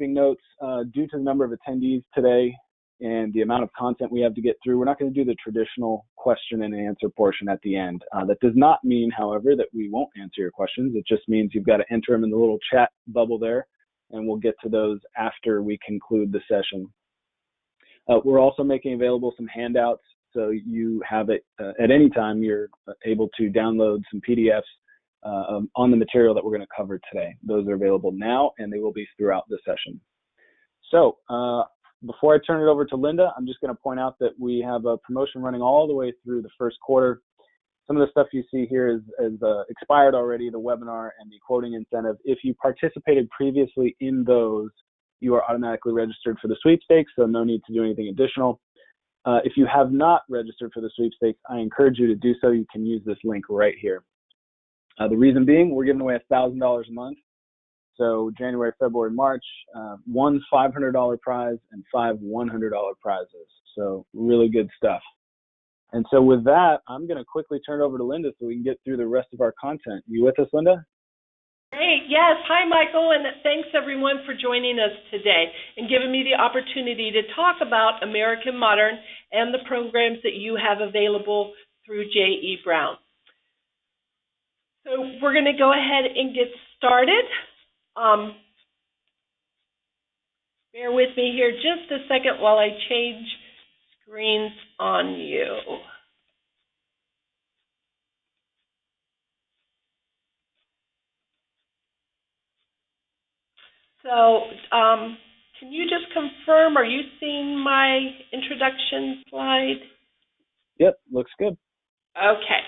notes. Due to the number of attendees today and the amount of content we have to get through, we're not going to do the traditional question and answer portion at the end. That does not mean, however, that we won't answer your questions. It just means you've got to enter them in the little chat bubble there, and we'll get to those after we conclude the session. We're also making available some handouts, so you have it at any time. You're able to download some PDFs on the material that we're going to cover today. Those are available now, and they will be throughout the session. So before I turn it over to Linda, I'm just going to point out that we have a promotion running all the way through the first quarter. Some of the stuff you see here is expired already, the webinar and the quoting incentive. If you participated previously in those, you are automatically registered for the sweepstakes, so no need to do anything additional. If you have not registered for the sweepstakes, I encourage you to do so. You can use this link right here. The reason being, we're giving away $1,000 a month. So January, February, March, one $500 prize and 5 $100 prizes. So really good stuff. And so with that, I'm going to quickly turn it over to Linda so we can get through the rest of our content. You with us, Linda? Great. Yes. Hi, Michael, and thanks, everyone, for joining us today and giving me the opportunity to talk about American Modern and the programs that you have available through J.E. Brown. So we're going to go ahead and get started. Bear with me here just a second while I change screens on you. So can you just confirm, are you seeing my introduction slide? Yep, looks good. Okay.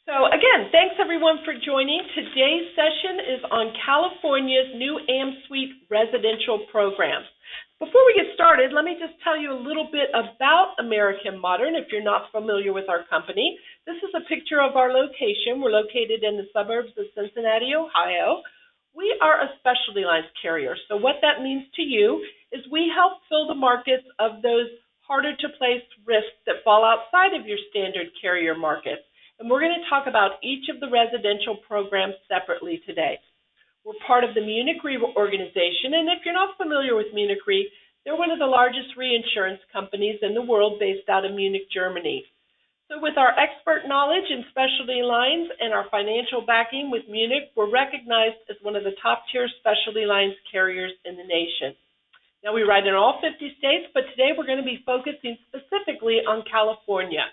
So again, thanks everyone for joining. Today's session is on California's new AMsuite residential program. Before we get started, let me just tell you a little bit about American Modern if you're not familiar with our company. This is a picture of our location. We're located in the suburbs of Cincinnati, Ohio. We are a specialty lines carrier. So what that means to you is we help fill the markets of those harder to place risks that fall outside of your standard carrier markets. And we're going to talk about each of the residential programs separately today. We're part of the Munich Re organization, and if you're not familiar with Munich Re, they're one of the largest reinsurance companies in the world based out of Munich, Germany. So with our expert knowledge in specialty lines and our financial backing with Munich, we're recognized as one of the top-tier specialty lines carriers in the nation. Now, we write in all 50 states, but today we're going to be focusing specifically on California.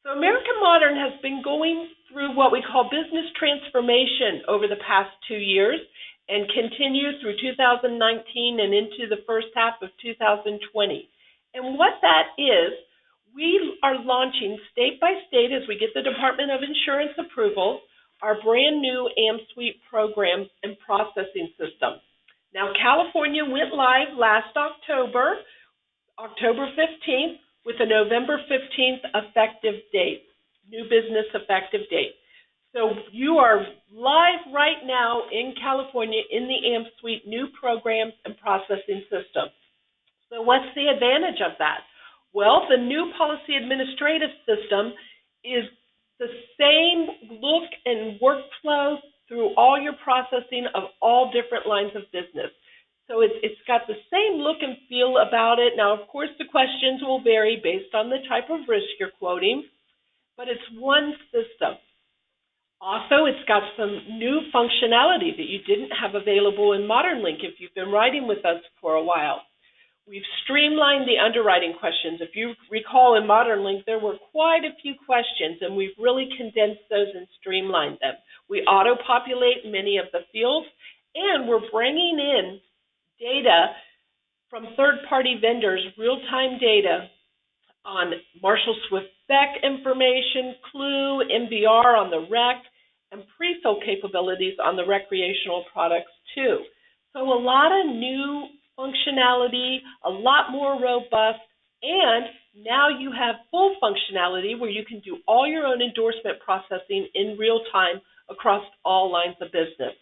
So American Modern has been going through what we call business transformation over the past 2 years and continue through 2019 and into the first half of 2020. And what that is, we are launching state by state as we get the Department of Insurance approval, our brand new AMsuite program and processing system. Now, California went live last October 15th, with a November 15th effective date, new business effective date. So you are live right now in California in the AMsuite new programs and processing system. So what's the advantage of that? Well, the new policy administrative system is the same look and workflow through all your processing of all different lines of business. So it's got the same look and feel about it. Now, of course, the questions will vary based on the type of risk you're quoting, but it's one system. Also, it's got some new functionality that you didn't have available in ModernLink if you've been writing with us for a while. We've streamlined the underwriting questions. If you recall in ModernLink, there were quite a few questions, and we've really condensed those and streamlined them. We auto-populate many of the fields, and we're bringing in data from third-party vendors, real-time data on Marshall Swift-Beck information, Clue, MVR on the rec, and pre-fill capabilities on the recreational products too. So a lot of new functionality, a lot more robust, and now you have full functionality where you can do all your own endorsement processing in real time across all lines of business.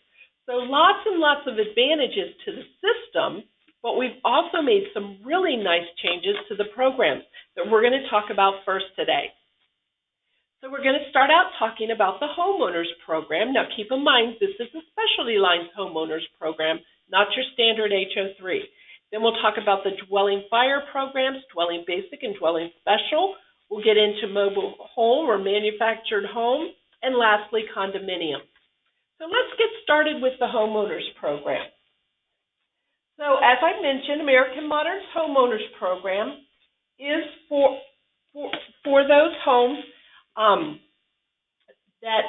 So lots and lots of advantages to the system, but we've also made some really nice changes to the program that we're going to talk about first today. So we're going to start out talking about the homeowners program. Now keep in mind, this is a specialty lines homeowners program, not your standard HO3. Then we'll talk about the dwelling fire programs, dwelling basic and dwelling special. We'll get into mobile home or manufactured home, and lastly, condominium. So let's get started with the homeowners program. So as I mentioned, American Modern's homeowners program is for those homes that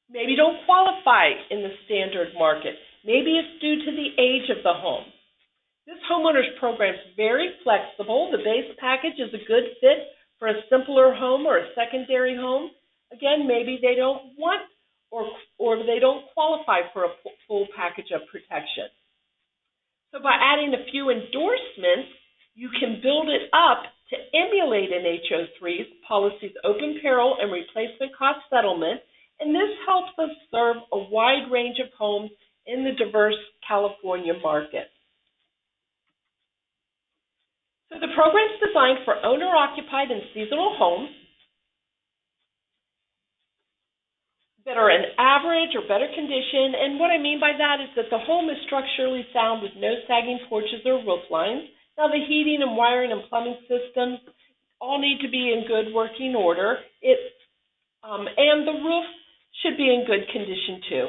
maybe don't qualify in the standard market. Maybe it's due to the age of the home. This homeowners program is very flexible. The base package is a good fit for a simpler home or a secondary home. Again, maybe they don't want or they don't qualify for a full package of protection. So by adding a few endorsements, you can build it up to emulate an HO3's policy's open peril and replacement cost settlement, and this helps us serve a wide range of homes in the diverse California market. So the program is designed for owner-occupied and seasonal homes that are in average or better condition, and what I mean by that is that the home is structurally sound with no sagging porches or roof lines. Now the heating and wiring and plumbing systems all need to be in good working order, and the roof should be in good condition too.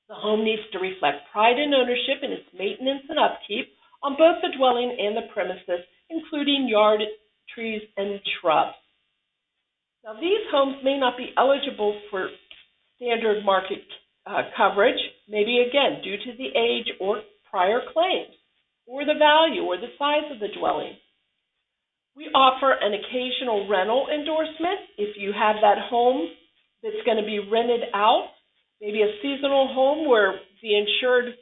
The home needs to reflect pride in ownership in its maintenance and upkeep on both the dwelling and the premises, including yard, trees, and shrubs. Now these homes may not be eligible for standard market coverage, maybe again due to the age or prior claims, or the value or the size of the dwelling. We offer an occasional rental endorsement if you have that home that's going to be rented out, maybe a seasonal home where the insured,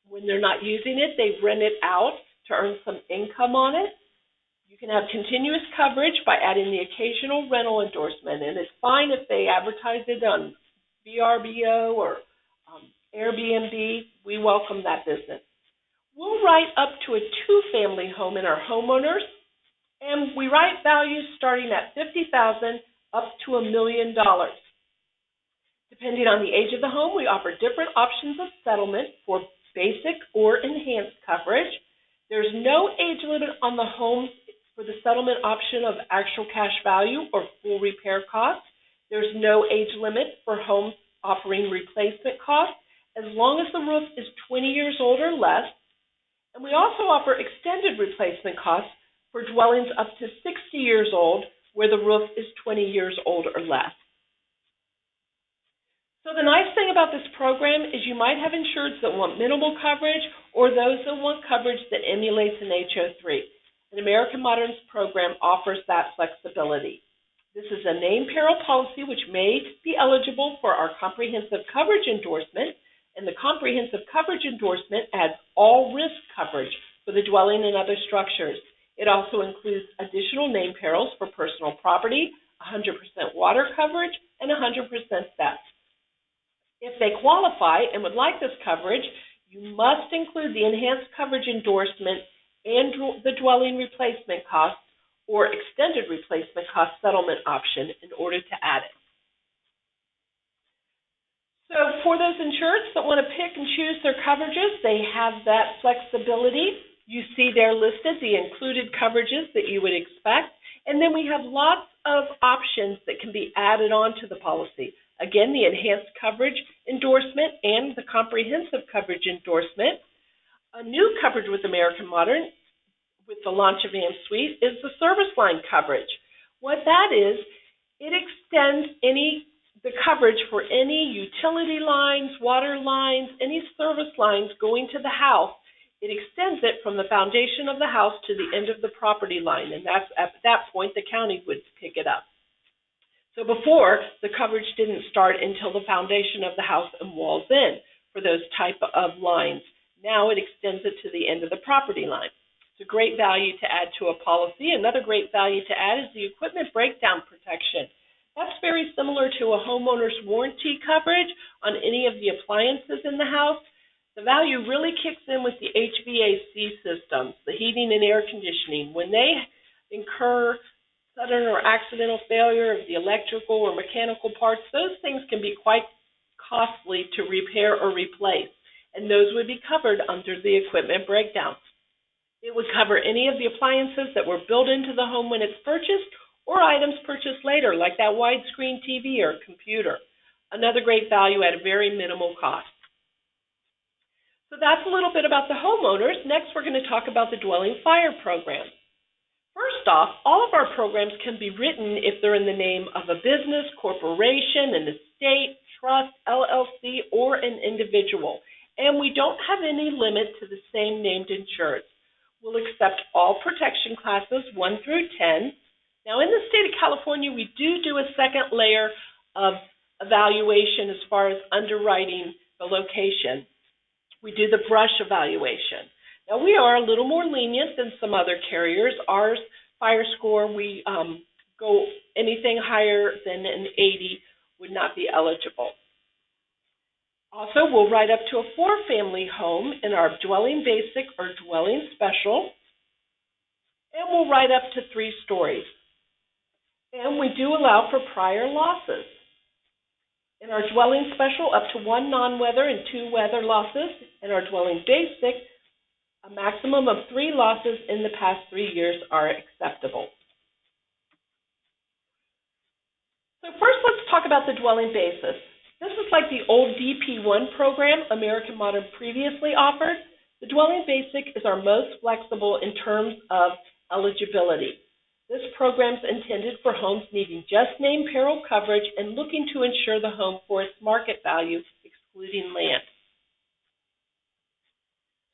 when they're not using it, they rent it out to earn some income on it. You can have continuous coverage by adding the occasional rental endorsement, and it's fine if they advertise it on VRBO or Airbnb. We welcome that business. We'll write up to a two-family home in our homeowners, and we write values starting at $50,000 up to $1 million. Depending on the age of the home, we offer different options of settlement for basic or enhanced coverage. There's no age limit on the home for the settlement option of actual cash value or full repair costs. There's no age limit for homes offering replacement costs as long as the roof is 20 years old or less. And we also offer extended replacement costs for dwellings up to 60 years old where the roof is 20 years old or less. So the nice thing about this program is you might have insureds that want minimal coverage or those that want coverage that emulates an HO3. An American Modern's program offers that flexibility. This is a named peril policy which may be eligible for our comprehensive coverage endorsement, and the comprehensive coverage endorsement adds all risk coverage for the dwelling and other structures. It also includes additional named perils for personal property, 100% water coverage, and 100% theft. If they qualify and would like this coverage, you must include the enhanced coverage endorsement and the dwelling replacement cost or extended replacement cost settlement option in order to add it. So for those insureds that want to pick and choose their coverages, they have that flexibility. You see there listed the included coverages that you would expect, and then we have lots of options that can be added on to the policy. Again, the enhanced coverage endorsement and the comprehensive coverage endorsement. A new coverage with American Modern with the launch of AMsuite is the service line coverage. What that is, it extends the coverage for any utility lines, water lines, any service lines going to the house. It extends it from the foundation of the house to the end of the property line, and that's at that point the county would pick it up. So before, the coverage didn't start until the foundation of the house and walls in for those type of lines. Now it extends it to the end of the property line. It's a great value to add to a policy. Another great value to add is the equipment breakdown protection. That's very similar to a homeowner's warranty coverage on any of the appliances in the house. The value really kicks in with the HVAC systems, the heating and air conditioning. When they incur sudden or accidental failure of the electrical or mechanical parts, those things can be quite costly to repair or replace. and those would be covered under the equipment breakdown. It would cover any of the appliances that were built into the home when it's purchased or items purchased later, like that widescreen TV or computer. Another great value at a very minimal cost. So that's a little bit about the homeowners. Next, we're going to talk about the dwelling fire program. First off, all of our programs can be written if they're in the name of a business, corporation, an estate, trust, LLC, or an individual. And we don't have any limit to the same named insureds. We'll accept all protection classes 1 through 10. Now, in the state of California, we do a second layer of evaluation as far as underwriting the location. We do the brush evaluation. Now, we are a little more lenient than some other carriers. Ours, fire score, we go anything higher than an 80 would not be eligible. Also, we'll write up to a 4-family home in our dwelling basic or dwelling special, and we'll write up to 3 stories. And we do allow for prior losses. In our dwelling special, up to 1 non-weather and 2 weather losses. In our dwelling basic, a maximum of 3 losses in the past 3 years are acceptable. So first, let's talk about the dwelling basis. This is like the old DP1 program American Modern previously offered. The dwelling basic is our most flexible in terms of eligibility. This program is intended for homes needing just named peril coverage and looking to insure the home for its market value, excluding land.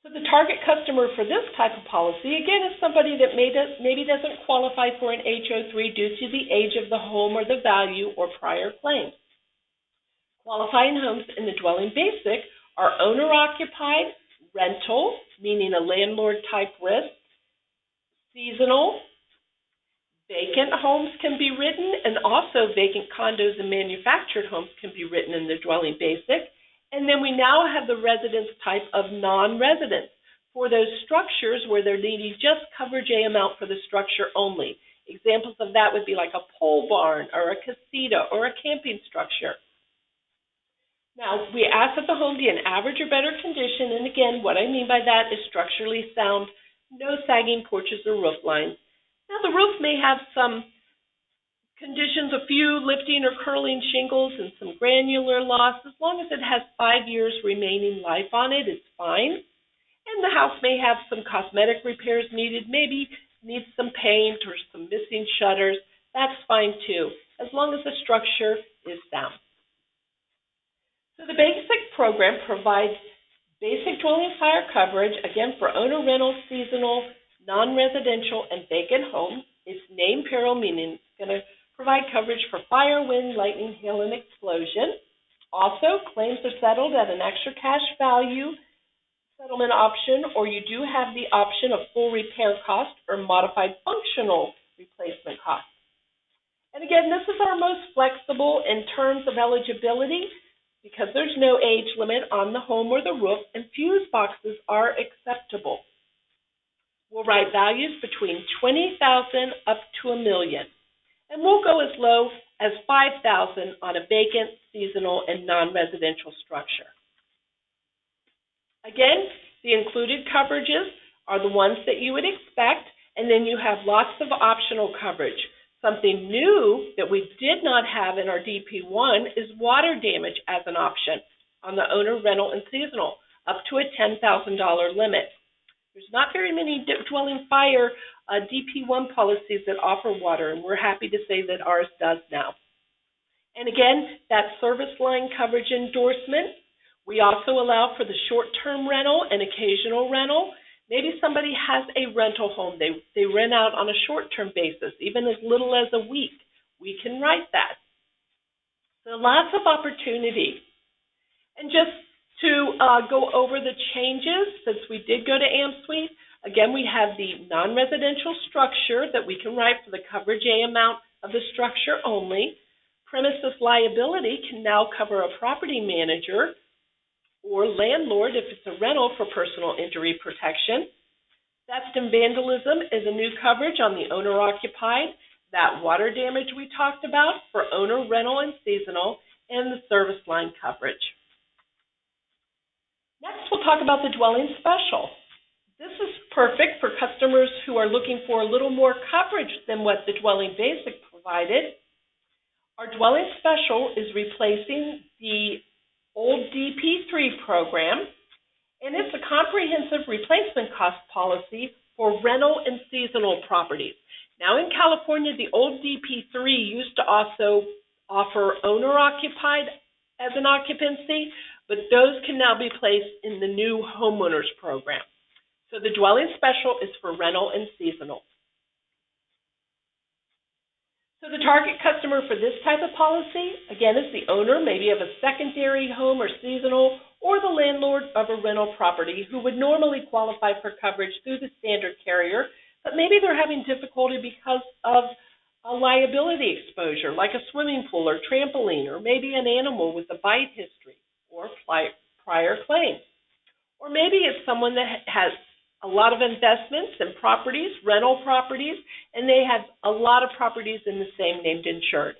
So the target customer for this type of policy, again, is somebody that maybe doesn't qualify for an HO3 due to the age of the home or the value or prior claims. Qualifying homes in the dwelling basic are owner-occupied, rental, meaning a landlord-type risk, seasonal, vacant homes can be written, and also vacant condos and manufactured homes can be written in the dwelling basic. And then we now have the residence type of non-residence for those structures where they're needing just coverage A amount for the structure only. Examples of that would be like a pole barn or a casita or a camping structure. Now, we ask that the home be in average or better condition, and again, what I mean by that is structurally sound, no sagging porches or roof lines. Now, the roof may have some conditions, a few lifting or curling shingles and some granular loss. As long as it has 5 years remaining life on it, it's fine. And the house may have some cosmetic repairs needed, maybe needs some paint or some missing shutters. That's fine too, as long as the structure is sound. So the basic program provides basic dwelling fire coverage, again, for owner rental, seasonal, non-residential, and vacant homes. It's named peril, meaning it's going to provide coverage for fire, wind, lightning, hail, and explosion. Also, claims are settled at an extra cash value settlement option, or you do have the option of full repair cost or modified functional replacement cost. And again, this is our most flexible in terms of eligibility because there's no age limit on the home or the roof, and fuse boxes are acceptable. We'll write values between $20,000 up to $1 million. And we'll go as low as $5,000 on a vacant, seasonal, and non-residential structure. Again, the included coverages are the ones that you would expect, and then you have lots of optional coverage. Something new that we did not have in our DP1 is water damage as an option on the owner, rental, and seasonal, up to a $10,000 limit. There's not very many dwelling fire DP1 policies that offer water, and we're happy to say that ours does now. And again, that service line coverage endorsement, we also allow for the short-term rental and occasional rental. Maybe somebody has a rental home. They rent out on a short-term basis, even as little as a week. We can write that. So lots of opportunity. And just to go over the changes, since we did go to AMsuite, again, we have the non-residential structure that we can write for the coverage A amount of the structure only. Premises liability can now cover a property manager or landlord if it's a rental for personal injury protection. Theft and vandalism is a new coverage on the owner-occupied. That water damage we talked about for owner, rental, and seasonal, and the service line coverage. Next, we'll talk about the dwelling special. This is perfect for customers who are looking for a little more coverage than what the dwelling basic provided. Our dwelling special is replacing the old DP3 program, and it's a comprehensive replacement cost policy for rental and seasonal properties. Now in California, the old DP3 used to also offer owner-occupied as an occupancy, but those can now be placed in the new homeowners program. So the dwelling special is for rental and seasonal. So the target customer for this type of policy, again, is the owner, maybe of a secondary home or seasonal, or the landlord of a rental property who would normally qualify for coverage through the standard carrier, but maybe they're having difficulty because of a liability exposure, like a swimming pool or trampoline, or maybe an animal with a bite history or prior claims. Or maybe it's someone that has a lot of investments in properties, rental properties, and they have a lot of properties in the same named insured.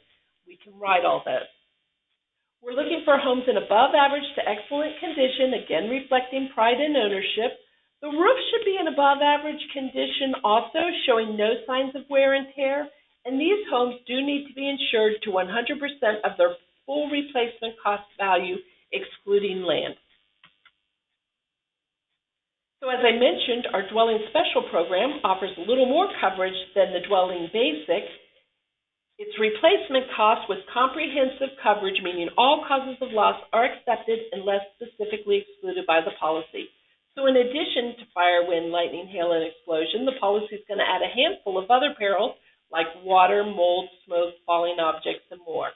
We can write all those. We're looking for homes in above average to excellent condition, again reflecting pride in ownership. The roof should be in above average condition also, showing no signs of wear and tear, and these homes do need to be insured to 100% of their full replacement cost value, excluding land. So as I mentioned, our dwelling special program offers a little more coverage than the dwelling basic. It's replacement cost with comprehensive coverage, meaning all causes of loss are accepted unless specifically excluded by the policy. So in addition to fire, wind, lightning, hail, and explosion, the policy is going to add a handful of other perils like water, mold, smoke, falling objects, and more.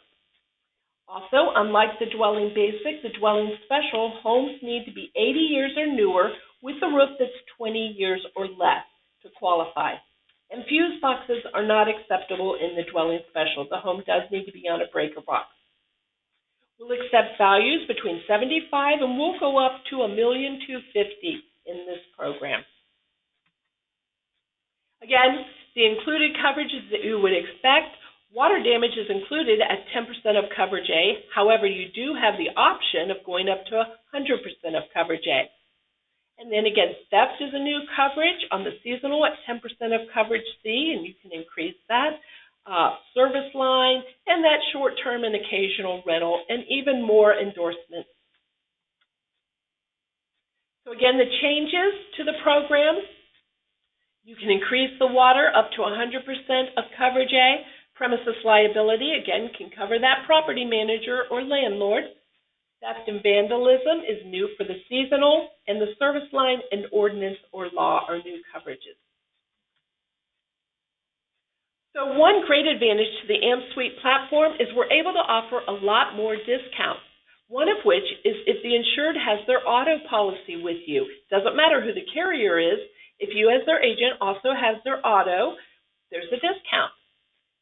Also, unlike the dwelling basic, the dwelling special, homes need to be 80 years or newer with a roof that's 20 years or less to qualify. And fuse boxes are not acceptable in the dwelling special. The home does need to be on a breaker box. We'll accept values between $75,000 and we'll go up to $1,250,000 in this program. Again, the included coverages that you would expect. Water damage is included at 10% of coverage A. However, you do have the option of going up to 100% of coverage A. And then again, theft is a new coverage on the seasonal at 10% of coverage C, and you can increase that. Service line, and that short-term and occasional rental, and even more endorsements. So again, the changes to the program, you can increase the water up to 100% of coverage A. Premises liability, again, can cover that property manager or landlord. Theft and vandalism is new for the seasonal, and the service line and ordinance or law are new coverages. So one great advantage to the AMsuite platform is we're able to offer a lot more discounts, one of which is if the insured has their auto policy with you. Doesn't matter who the carrier is, if you as their agent also has their auto, there's a discount.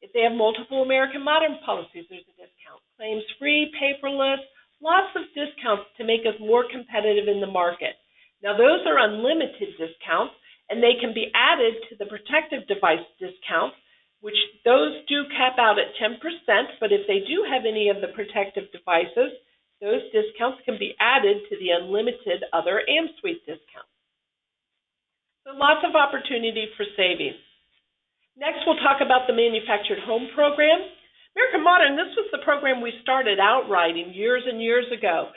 If they have multiple American Modern policies, there's a discount. Claims free, paperless, lots of discounts to make us more competitive in the market. Now those are unlimited discounts, and they can be added to the protective device discounts, which those do cap out at 10%, but if they do have any of the protective devices, those discounts can be added to the unlimited other AMsuite discounts. So lots of opportunity for savings. Next, we'll talk about the manufactured home program. American Modern, this was the program we started out writing years and years ago.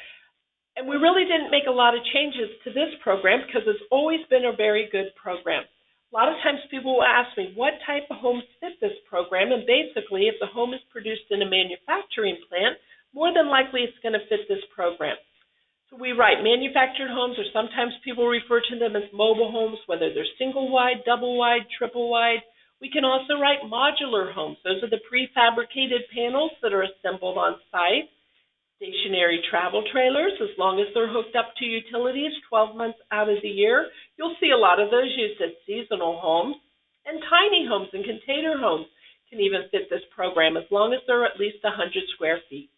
And we really didn't make a lot of changes to this program because it's always been a very good program. A lot of times people will ask me, what type of homes fit this program? And basically, if the home is produced in a manufacturing plant, more than likely it's going to fit this program. So we write manufactured homes, or sometimes people refer to them as mobile homes, whether they're single wide, double wide, triple wide. We can also write modular homes. Those are the prefabricated panels that are assembled on site. Stationary travel trailers, as long as they're hooked up to utilities 12 months out of the year. You'll see a lot of those used as seasonal homes. And tiny homes and container homes can even fit this program as long as they're at least 100 square feet.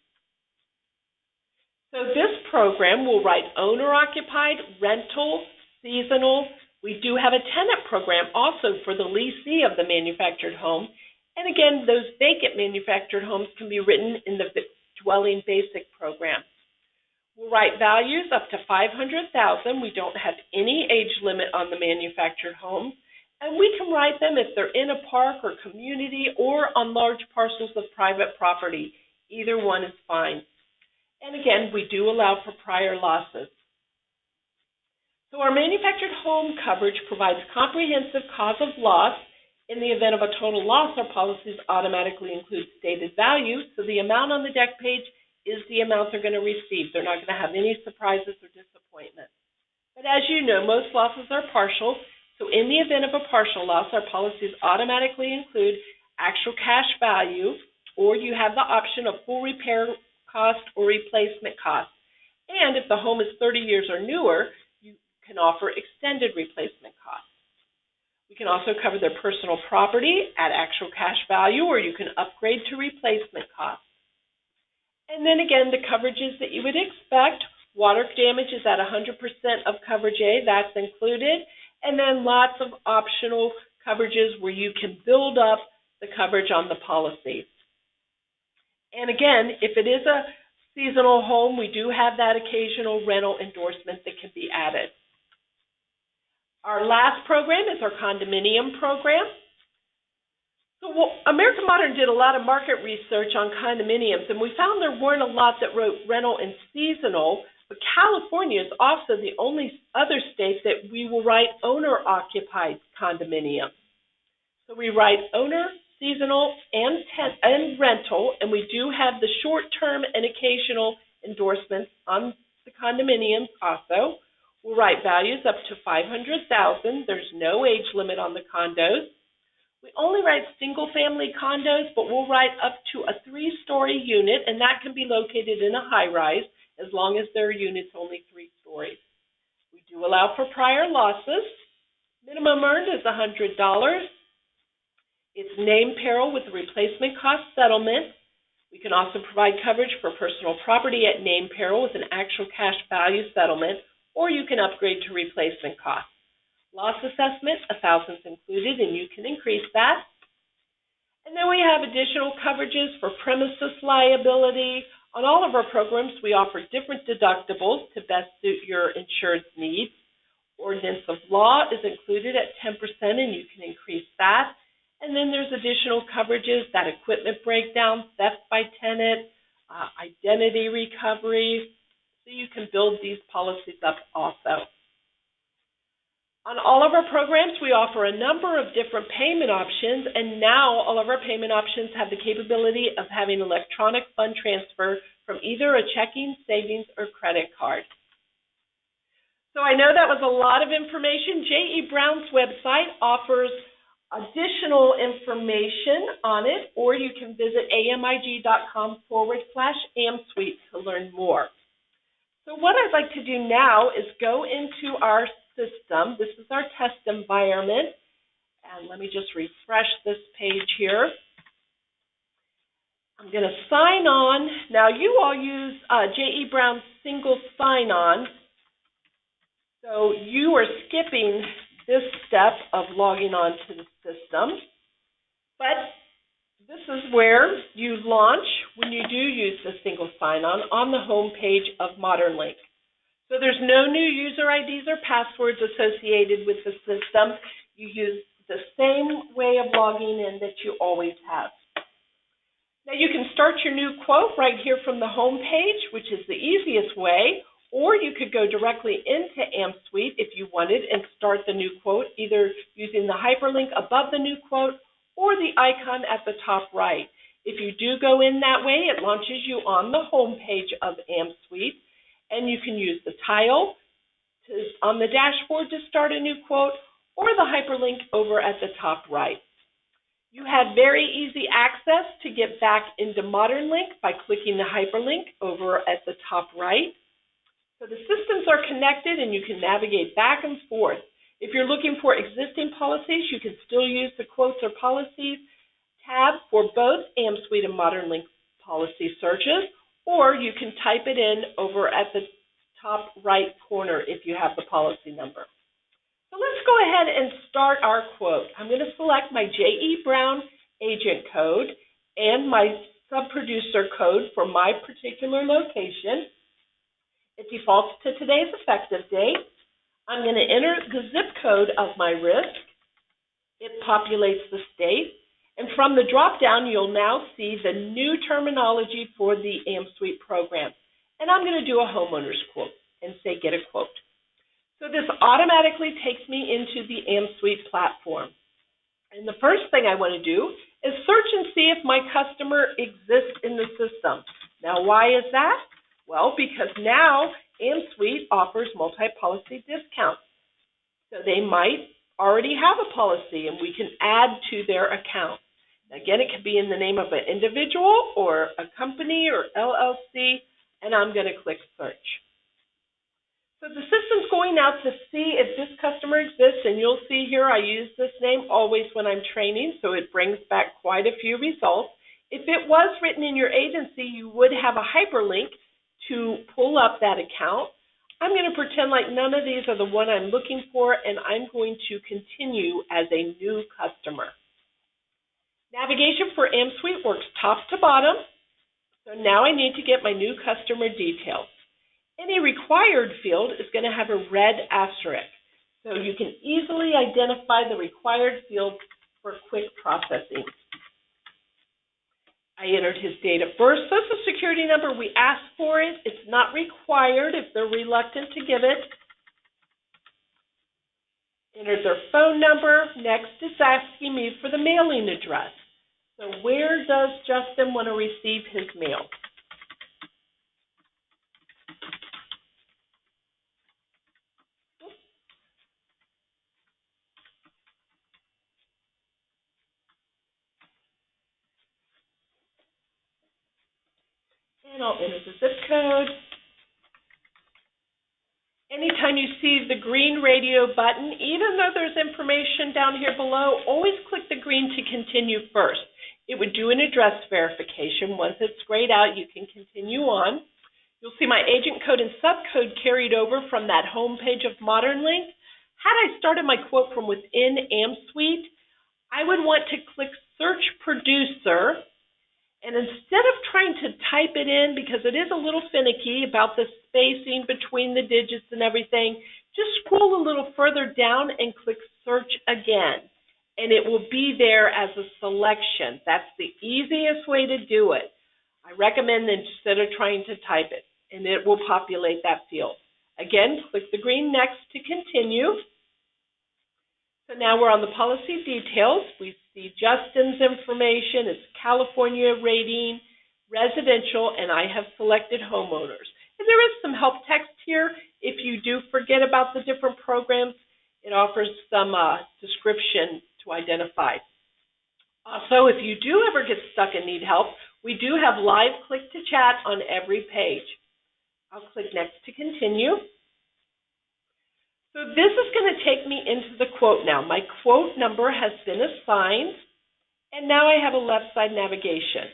So this program will write owner-occupied, rental, seasonal. We do have a tenant program also for the leasee of the manufactured home. And again, those vacant manufactured homes can be written in the dwelling basic program. We'll write values up to $500,000. We don't have any age limit on the manufactured homes, and we can write them if they're in a park or community or on large parcels of private property. Either one is fine. And again, we do allow for prior losses. So our manufactured home coverage provides comprehensive cause of loss. In the event of a total loss, our policies automatically include stated value, so the amount on the deck page is the amount they're going to receive. They're not going to have any surprises or disappointments. But as you know, most losses are partial, so in the event of a partial loss, our policies automatically include actual cash value, or you have the option of full repair cost or replacement cost. And if the home is 30 years or newer, you can offer extended replacement cost. We can also cover their personal property at actual cash value, or you can upgrade to replacement cost. And then again, the coverages that you would expect. Water damage is at 100% of coverage A, that's included. And then lots of optional coverages where you can build up the coverage on the policy. And again, if it is a seasonal home, we do have that occasional rental endorsement that can be added. Our last program is our condominium program. So American Modern did a lot of market research on condominiums, and we found there weren't a lot that wrote rental and seasonal, but California is also the only other state that we will write owner-occupied condominiums. So we write owner, seasonal, and rental, and we do have the short-term and occasional endorsements on the condominiums also. We'll write values up to $500,000. There's no age limit on the condos. We only write single-family condos, but we'll write up to a 3-story unit, and that can be located in a high-rise as long as their unit's only 3 stories. We do allow for prior losses. Minimum earned is $100. It's named peril with a replacement cost settlement. We can also provide coverage for personal property at named peril with an actual cash value settlement, or you can upgrade to replacement cost. Loss assessment, $1,000 is included, and you can increase that. And then we have additional coverages for premises liability. On all of our programs, we offer different deductibles to best suit your insured's needs. Ordinance of law is included at 10%, and you can increase that. And then there's additional coverages, that equipment breakdown, theft by tenant, identity recovery, so you can build these policies up also. On all of our programs, we offer a number of different payment options, and now all of our payment options have the capability of having electronic fund transfer from either a checking, savings, or credit card. So I know that was a lot of information. J.E. Brown's website offers additional information on it, or you can visit amig.com/AMsuite to learn more. So what I'd like to do now is go into our system. This is our test environment, and let me just refresh this page here. I'm going to sign on. Now, you all use J.E. Brown's single sign-on, so you are skipping this step of logging on to the system, but this is where you launch when you do use the single sign-on the home page of ModernLink. So there's no new user IDs or passwords associated with the system. You use the same way of logging in that you always have. Now you can start your new quote right here from the home page, which is the easiest way, or you could go directly into AMsuite if you wanted and start the new quote, either using the hyperlink above the new quote or the icon at the top right. If you do go in that way, it launches you on the home page of AMsuite, and you can use the tile on the dashboard to start a new quote, or the hyperlink over at the top right. You have very easy access to get back into ModernLink by clicking the hyperlink over at the top right. So the systems are connected, and you can navigate back and forth. If you're looking for existing policies, you can still use the Quotes or Policies tab for both AMsuite and ModernLink policy searches, or you can type it in over at the top right corner if you have the policy number. So let's go ahead and start our quote. I'm going to select my J.E. Brown agent code and my sub-producer code for my particular location. It defaults to today's effective date. I'm going to enter the zip code of my risk. It populates the state. And from the drop-down, you'll now see the new terminology for the AMsuite program. And I'm going to do a homeowner's quote and say get a quote. So this automatically takes me into the AMsuite platform. And the first thing I want to do is search and see if my customer exists in the system. Now, why is that? Well, because now AMsuite offers multi-policy discounts. So they might already have a policy, and we can add to their account. Again, it could be in the name of an individual or a company or LLC, and I'm going to click search. So the system's going out to see if this customer exists, and you'll see here I use this name always when I'm training, so it brings back quite a few results. If it was written in your agency, you would have a hyperlink to pull up that account. I'm going to pretend like none of these are the one I'm looking for, and I'm going to continue as a new customer. Navigation for AMsuite works top to bottom, so now I need to get my new customer details. Any required field is going to have a red asterisk, so you can easily identify the required field for quick processing. I entered his date of birth, social security number. We asked for it. It's not required if they're reluctant to give it. Entered their phone number. Next, it's asking me for the mailing address. So where does Justin want to receive his mail? And I'll enter the zip code. Anytime you see the green radio button, even though there's information down here below, always click the green to continue first. It would do an address verification. Once it's grayed out, you can continue on. You'll see my agent code and subcode carried over from that home page of ModernLink. Had I started my quote from within AMsuite, I would want to click Search Producer. And instead of trying to type it in, because it is a little finicky about the spacing between the digits and everything, just scroll a little further down and click Search again. And it will be there as a selection. That's the easiest way to do it. I recommend that instead of trying to type it, and it will populate that field. Again, click the green Next to continue. So now we're on the policy details. We see Justin's information. It's California rating, residential, and I have selected homeowners. And there is some help text here. If you do forget about the different programs, it offers some description to identify. Also, if you do ever get stuck and need help, we do have live click to chat on every page. I'll click Next to continue. So this is going to take me into the quote now. My quote number has been assigned, and now I have a left side navigation.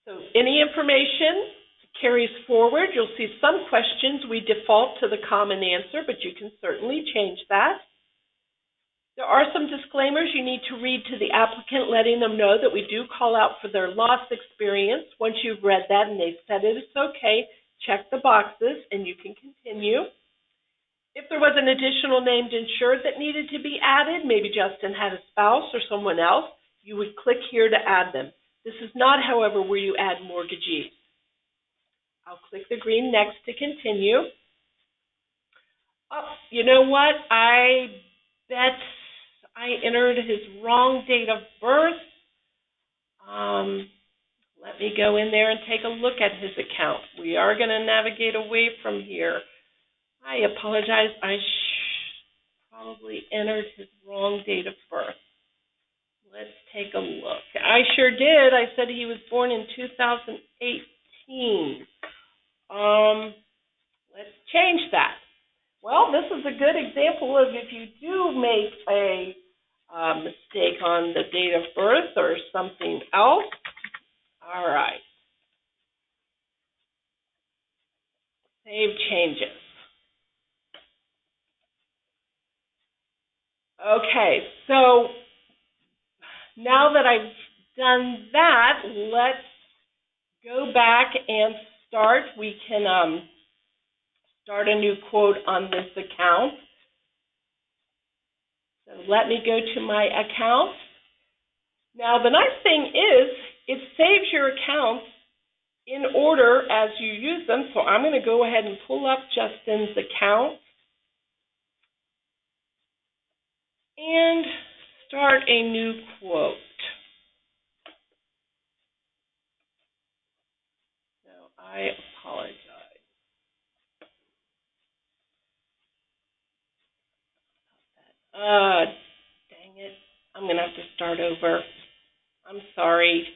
So any information carries forward. You'll see some questions we default to the common answer, but you can certainly change that. There are some disclaimers you need to read to the applicant, letting them know that we do call out for their loss experience. Once you've read that and they've said it's okay, check the boxes and you can continue. If there was an additional named insured that needed to be added, maybe Justin had a spouse or someone else, you would click here to add them. This is not, however, where you add mortgagees. I'll click the green Next to continue. Oh, you know what? I bet I entered his wrong date of birth. Let me go in there and take a look at his account. We are going to navigate away from here. I apologize. I probably entered his wrong date of birth. Let's take a look. I sure did. I said he was born in 2018. Let's change that. Well, this is a good example of if you do make a mistake on the date of birth or something else. All right. Save changes. Okay, so now that I've done that, let's go back and start. We can start a new quote on this account. So let me go to my accounts. Now the nice thing is it saves your accounts in order as you use them. So I'm going to go ahead and pull up Justin's account and start a new quote. So I apologize. Dang it. I'm going to have to start over. I'm sorry.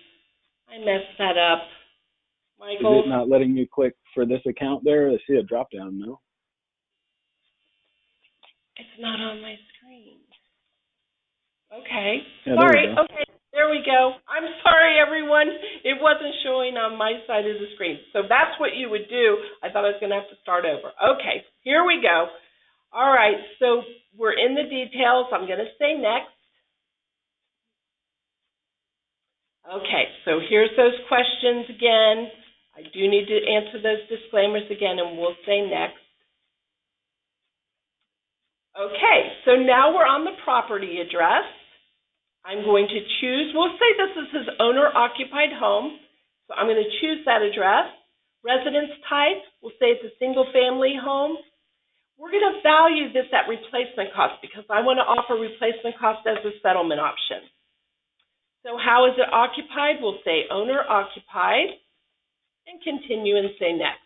I messed that up. Michael. Is it not letting you click for this account there? I see a drop down, no? It's not on my screen. Okay. Yeah, Sorry. there Okay. There we go. I'm sorry, everyone. It wasn't showing on my side of the screen. So that's what you would do. I thought I was going to have to start over. Okay. Here we go. All right. So we're in the details. I'm going to say next. Okay. So here's those questions again. I do need to answer those disclaimers again, and we'll say next. Okay, so now we're on the property address. I'm going to choose, we'll say this is his owner-occupied home, so I'm going to choose that address. Residence type, we'll say it's a single-family home. We're going to value this at replacement cost because I want to offer replacement cost as a settlement option. So how is it occupied? We'll say owner-occupied and continue and say next.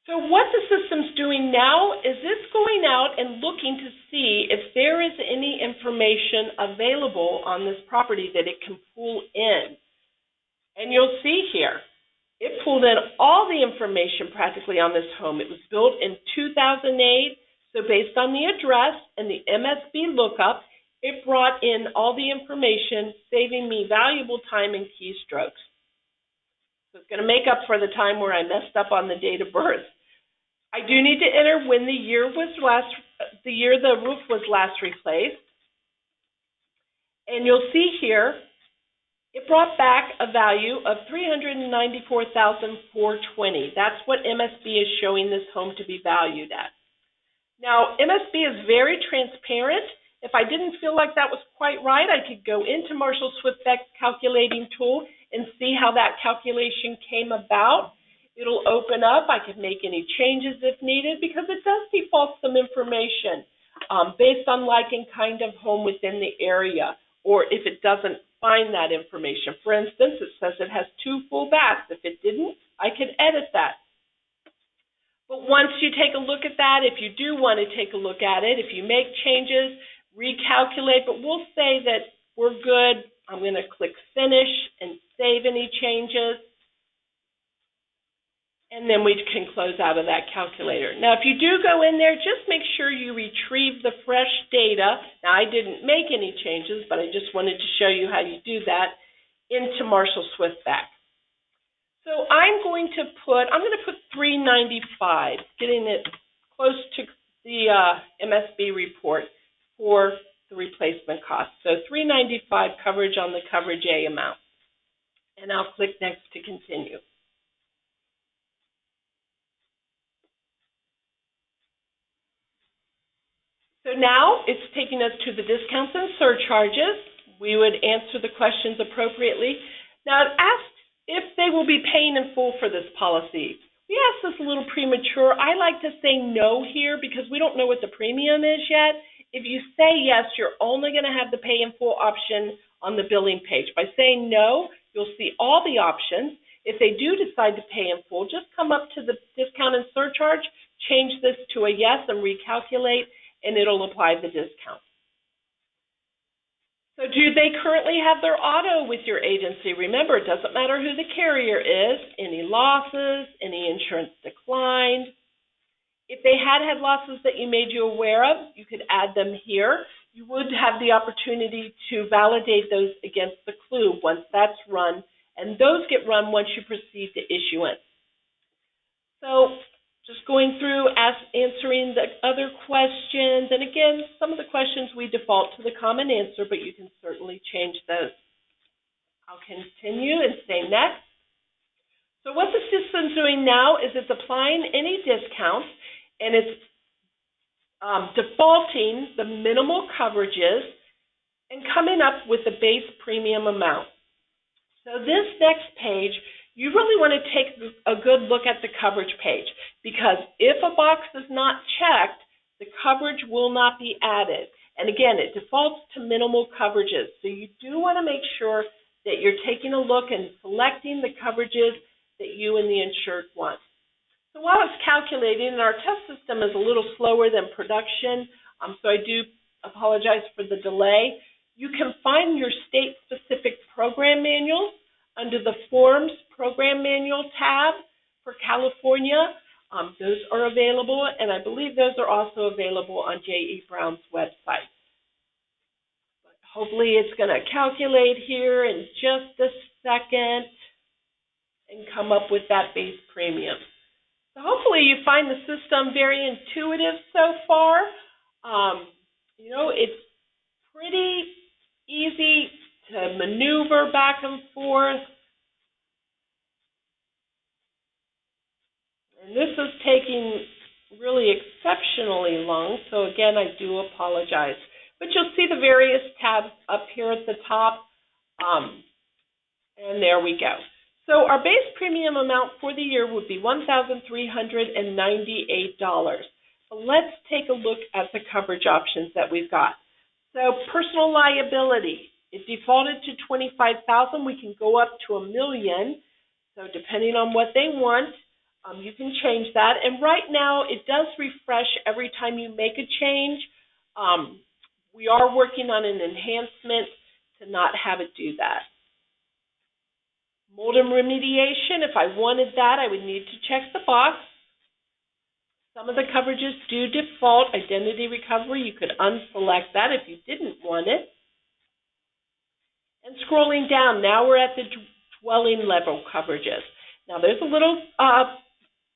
So what the system's doing now is it's going out and looking to see if there is any information available on this property that it can pull in. And you'll see here, it pulled in all the information practically on this home. It was built in 2008, so based on the address and the MSB lookup, it brought in all the information, saving me valuable time and keystrokes. So it's going to make up for the time where I messed up on the date of birth. I do need to enter when the year the roof was last replaced. And you'll see here, it brought back a value of $394,420. That's what MSB is showing this home to be valued at. Now, MSB is very transparent. If I didn't feel like that was quite right, I could go into Marshall Swiftbeck's calculating tool and see how that calculation came about. It'll open up. I can make any changes if needed because it does default some information based on like and kind of home within the area, or if it doesn't find that information. For instance, it says it has 2 full baths. If it didn't, I could edit that. But once you take a look at that, if you do want to take a look at it, if you make changes, recalculate, but we'll say that we're good. I'm going to click Finish and save any changes. And then we can close out of that calculator. Now, if you do go in there, just make sure you retrieve the fresh data. Now, I didn't make any changes, but I just wanted to show you how you do that into Marshall Swiftbeck. So I'm going to put $395, getting it close to the MSB report for the replacement cost. So $395 coverage on the coverage A amount. And I'll click Next to continue. So now it's taking us to the discounts and surcharges. We would answer the questions appropriately. Now it asks if they will be paying in full for this policy. We asked this a little premature. I like to say no here because we don't know what the premium is yet. If you say yes, you're only going to have the pay in full option on the billing page. By saying no, you'll see all the options. If they do decide to pay in full, just come up to the discount and surcharge, change this to a yes and recalculate, and it'll apply the discount. So do they currently have their auto with your agency? Remember, it doesn't matter who the carrier is, any losses, any insurance declined. If they had losses that you made you aware of, you could add them here. You would have the opportunity to validate those against the clue once that's run, and those get run once you proceed to issuance. So just going through, answering the other questions, and again, some of the questions we default to the common answer, but you can certainly change those. I'll continue and say next. So what the system's doing now is it's applying any discounts, and it's defaulting the minimal coverages and coming up with the base premium amount. So this next page, you really want to take a good look at the coverage page, because if a box is not checked, the coverage will not be added. And again, it defaults to minimal coverages. So you do want to make sure that you're taking a look and selecting the coverages that you and the insured want. So while it's calculating, and our test system is a little slower than production, so I do apologize for the delay, you can find your state-specific program manuals under the Forms Program Manual tab for California. Those are available, and I believe those are also available on J.E. Brown's website. But hopefully it's going to calculate here in just a second and come up with that base premium. So hopefully you find the system very intuitive so far. It's pretty easy to maneuver back and forth. And this is taking really exceptionally long, so again, I do apologize. But you'll see the various tabs up here at the top, and there we go. So our base premium amount for the year would be $1,398. But let's take a look at the coverage options that we've got. So personal liability, it defaulted to $25,000. We can go up to $1 million. So depending on what they want, you can change that. And right now, it does refresh every time you make a change. We are working on an enhancement to not have it do that. Mold and remediation, if I wanted that, I would need to check the box. Some of the coverages do default. Identity recovery, you could unselect that if you didn't want it. And scrolling down, now we're at the dwelling level coverages. Now there's a little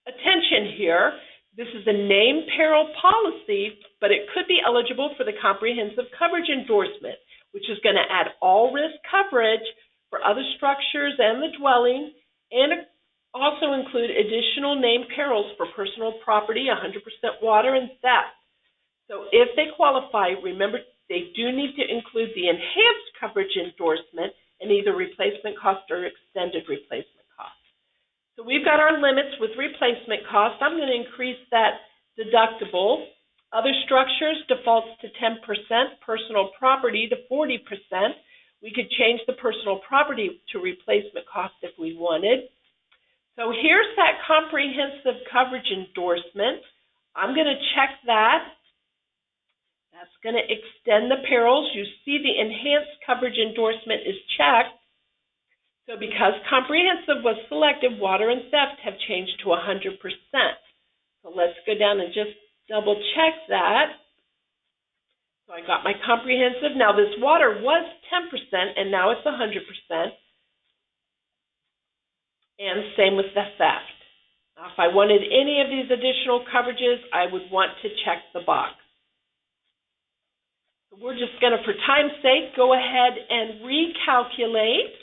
attention here. This is a named peril policy, but it could be eligible for the comprehensive coverage endorsement, which is going to add all risk coverage for other structures and the dwelling, and also include additional named perils for personal property, 100% water, and theft. So if they qualify, remember, they do need to include the enhanced coverage endorsement and either replacement cost or extended replacement cost. So we've got our limits with replacement cost. I'm going to increase that deductible. Other structures defaults to 10%, personal property to 40%. We could change the personal property to replacement cost if we wanted. So here's that comprehensive coverage endorsement. I'm going to check that. That's going to extend the perils. You see the enhanced coverage endorsement is checked. So because comprehensive was selected, water and theft have changed to 100%. So let's go down and just double check that. So I got my comprehensive. Now this water was 10% and now it's 100%. And same with the theft. Now if I wanted any of these additional coverages, I would want to check the box. So we're just going to, for time's sake, go ahead and recalculate.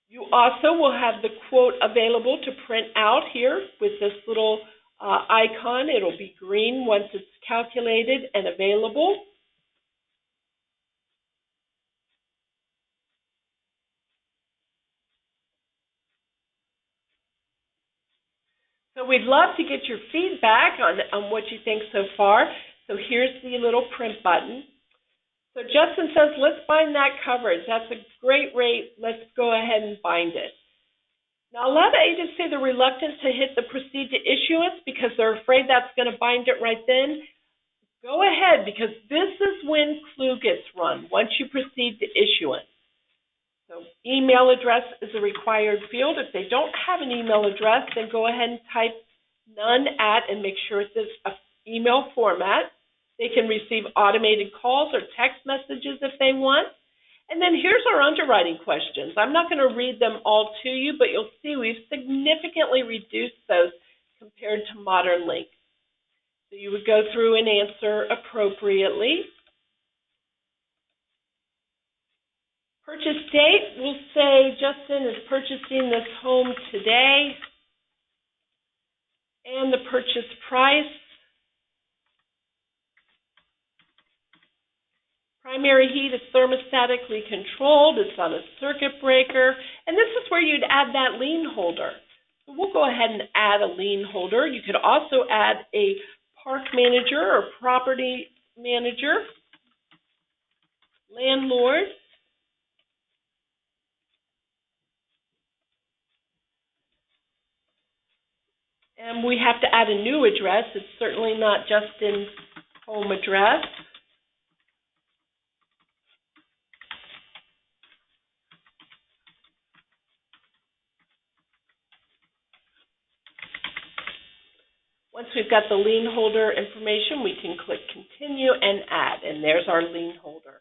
You also will have the quote available to print out here with this little icon. It'll be green once it's calculated and available. So we'd love to get your feedback on what you think so far. So here's the little print button. So Justin says, let's bind that coverage. That's a great rate. Let's go ahead and bind it. Now, a lot of agents say they're reluctant to hit the proceed to issuance because they're afraid that's going to bind it right then. Go ahead, because this is when clue gets run, once you proceed to issuance. So email address is a required field. If they don't have an email address, then go ahead and type none at and make sure it's an email format. They can receive automated calls or text messages if they want. And then here's our underwriting questions. I'm not going to read them all to you, but you'll see we've significantly reduced those compared to Modern Link. So you would go through and answer appropriately. Purchase date, we'll say Justin is purchasing this home today. And the purchase price. Primary heat is thermostatically controlled. It's on a circuit breaker. And this is where you'd add that lien holder. So we'll go ahead and add a lien holder. You could also add a park manager or property manager, landlord. And we have to add a new address. It's certainly not Justin's home address. Once we've got the lien holder information, we can click Continue and Add, and there's our lien holder.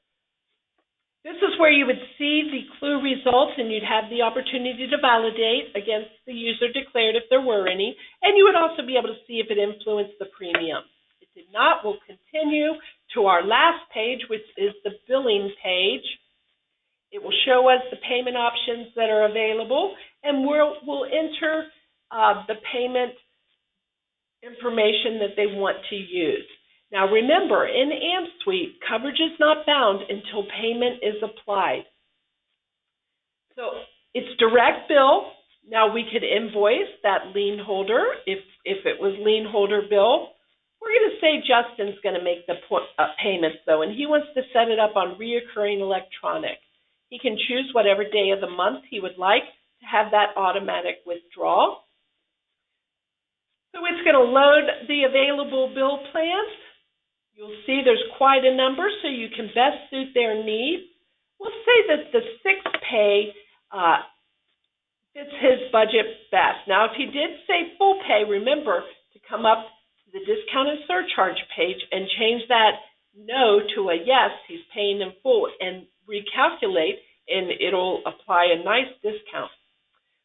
This is where you would see the clue results, and you'd have the opportunity to validate against the user declared if there were any, and you would also be able to see if it influenced the premium. If it did not, we'll continue to our last page, which is the billing page. It will show us the payment options that are available, and we'll enter the payment information that they want to use. Now remember, in AMsuite, coverage is not bound until payment is applied. So it's direct bill. Now we could invoice that lien holder if it was lien holder bill. We're going to say Justin's going to make the payments though, and he wants to set it up on reoccurring electronic. He can choose whatever day of the month he would like to have that automatic withdrawal. So it's going to load the available bill plans. You'll see there's quite a number, so you can best suit their needs. We'll say that the 6-pay fits his budget best. Now, if he did say full pay, remember to come up to the discount and surcharge page and change that no to a yes, he's paying in full, and recalculate, and it'll apply a nice discount.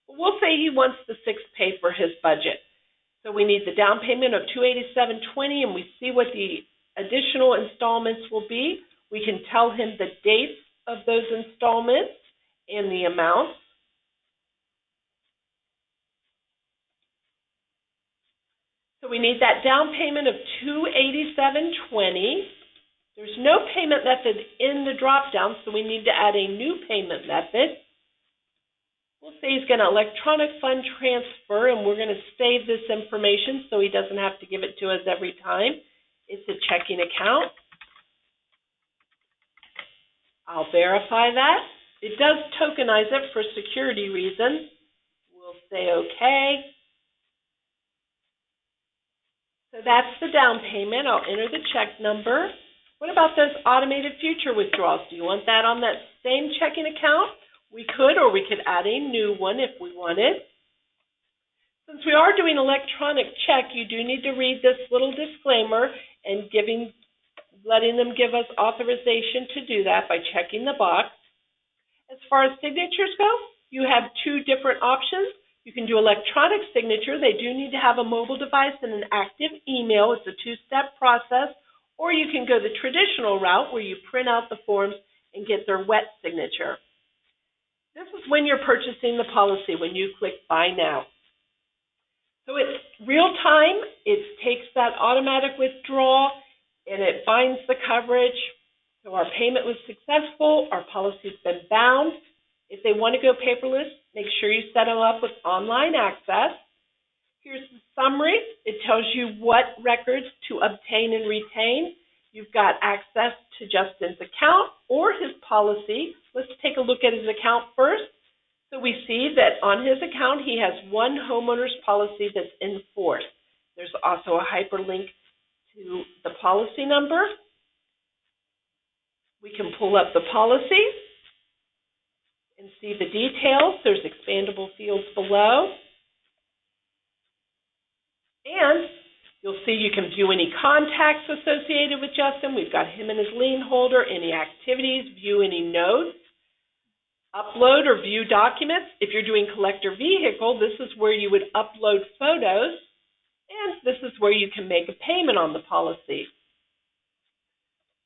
But we'll say he wants the 6-pay for his budget. So we need the down payment of $287.20, and we see what the additional installments will be. We can tell him the dates of those installments and the amounts. So we need that down payment of $287.20. There's no payment method in the drop-down, so we need to add a new payment method. We'll say he's going to electronic fund transfer, and we're going to save this information so he doesn't have to give it to us every time. It's a checking account. I'll verify that. It does tokenize it for security reasons. We'll say OK. So that's the down payment. I'll enter the check number. What about those automated future withdrawals? Do you want that on that same checking account? We could, or we could add a new one if we wanted. Since we are doing electronic check, you do need to read this little disclaimer and letting them give us authorization to do that by checking the box. As far as signatures go, you have two different options. You can do electronic signature. They do need to have a mobile device and an active email. It's a two-step process. Or you can go the traditional route where you print out the forms and get their wet signature. This is when you're purchasing the policy, when you click Buy Now. So it's real time. It takes that automatic withdrawal, and it binds the coverage. So our payment was successful. Our policy's been bound. If they want to go paperless, make sure you set them up with online access. Here's the summary. It tells you what records to obtain and retain. You've got access to Justin's account or his policy. Let's take a look at his account first. So we see that on his account, he has one homeowner's policy that's in force. There's also a hyperlink to the policy number. We can pull up the policy and see the details. There's expandable fields below. And you'll see you can view any contacts associated with Justin. We've got him and his lien holder, any activities, view any notes, upload or view documents. If you're doing collector vehicle, this is where you would upload photos, and this is where you can make a payment on the policy.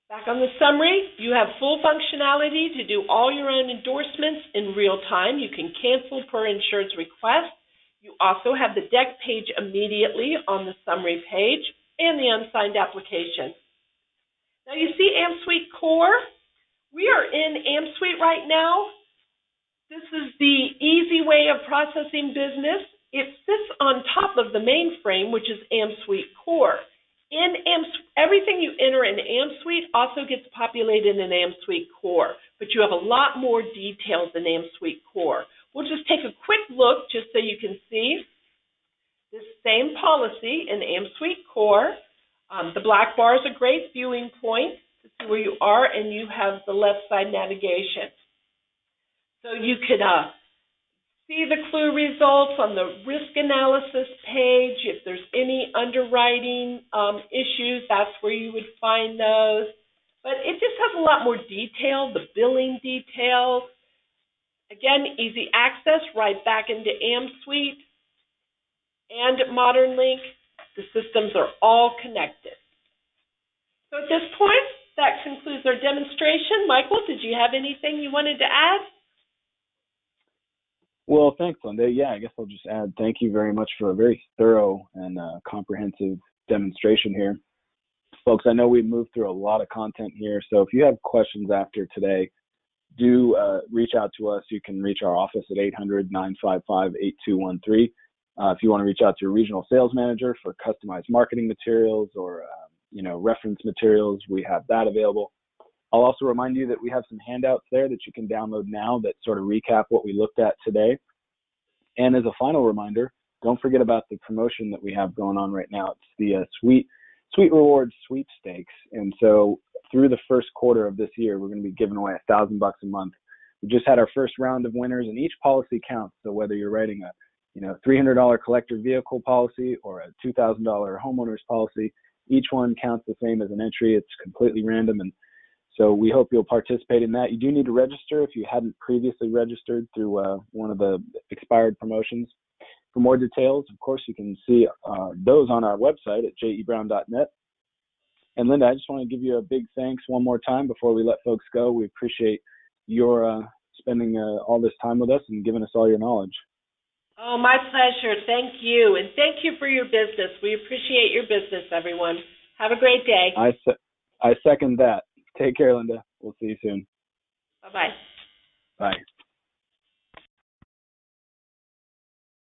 Back on the summary, you have full functionality to do all your own endorsements in real time. You can cancel per insured's request. You also have the deck page immediately on the summary page and the unsigned application. Now you see AMsuite Core. We are in AMsuite right now. This is the easy way of processing business. It sits on top of the mainframe, which is AMsuite Core. Everything you enter in AMsuite also gets populated in AMsuite Core, but you have a lot more details in AMsuite Core. We'll just take a quick look just so you can see this same policy in AMsuite Core. The black bar is a great viewing point to see where you are, and you have the left side navigation. So you could see the clue results on the risk analysis page. If there's any underwriting issues, that's where you would find those. But it just has a lot more detail, the billing details. Again, easy access right back into AMsuite and ModernLink. The systems are all connected. So at this point, that concludes our demonstration. Michael, did you have anything you wanted to add? Well, thanks, Linda. Yeah, I guess I'll just add thank you very much for a very thorough and comprehensive demonstration here. Folks, I know we've moved through a lot of content here, so if you have questions after today, do reach out to us. You can reach our office at 800-955-8213. If you want to reach out to your regional sales manager for customized marketing materials or reference materials, we have that available. I'll also remind you that we have some handouts there that you can download now that sort of recap what we looked at today. And as a final reminder, don't forget about the promotion that we have going on right now. It's the Sweet Rewards Sweepstakes. And so through the first quarter of this year, we're going to be giving away $1,000 a month. We just had our first round of winners, and each policy counts. So whether you're writing a $300 collector vehicle policy or a $2,000 homeowner's policy, each one counts the same as an entry. It's completely random, and so we hope you'll participate in that. You do need to register if you hadn't previously registered through one of the expired promotions. For more details, of course, you can see those on our website at jebrown.net. And Linda, I just want to give you a big thanks one more time before we let folks go. We appreciate your spending all this time with us and giving us all your knowledge. Oh, my pleasure. Thank you. And thank you for your business. We appreciate your business, everyone. Have a great day. I second that. Take care, Linda. We'll see you soon. Bye-bye. Bye.